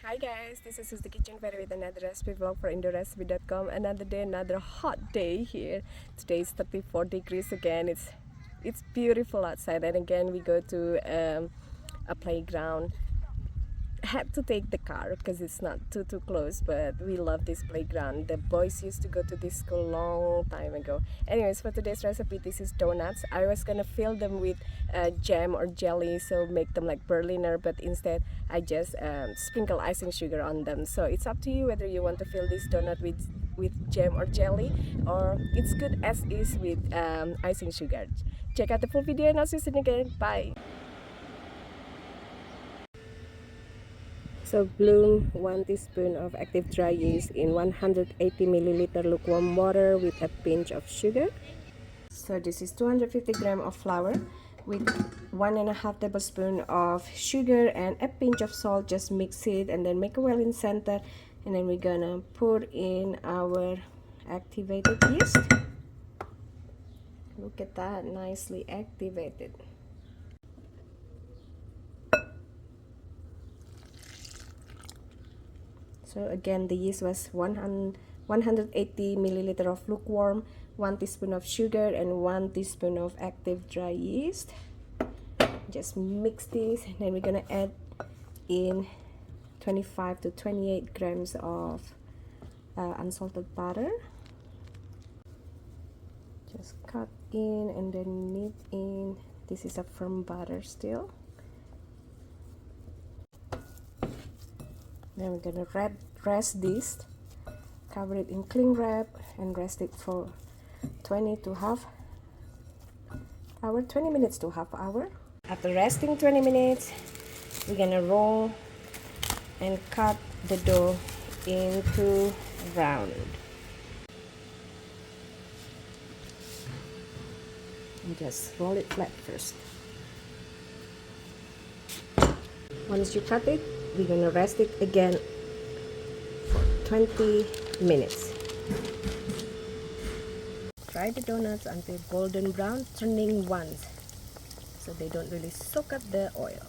Hi guys, this is the kitchen fairy with another recipe vlog for indorecipe.com. Another day, another hot day here. Today is 34 degrees again. It's beautiful outside, and again we go to a playground. Had to take the car because it's not too close, but we love this playground. The boys used to go to this school long time ago. Anyways, for today's recipe, this is donuts. I was gonna fill them with jam or jelly, so make them like Berliner, but instead I just sprinkle icing sugar on them. So it's up to you whether you want to fill this donut with jam or jelly, or it's good as is with icing sugar. Check out the full video and I'll see you soon again. Bye. So bloom 1 teaspoon of active dry yeast in 180 milliliter lukewarm water with a pinch of sugar. So this is 250 grams of flour with 1.5 tablespoon of sugar and a pinch of salt. Just mix it and then make a well in center, and then we're gonna put in our activated yeast. Look at that, nicely activated. So again, the yeast was 180 milliliter of lukewarm, 1 teaspoon of sugar, and 1 teaspoon of active dry yeast. Just mix this, and then we're gonna add in 25 to 28 grams of unsalted butter. Just cut in and then knead in. This is a firm butter still. Then we're gonna rest this, cover it in cling wrap, and rest it for 20 minutes to half hour. After resting 20 minutes, we're gonna roll and cut the dough into round. And just roll it flat first. Once you cut it, we're gonna rest it again for 20 minutes. Fry the donuts until golden brown, turning once so they don't really soak up the oil.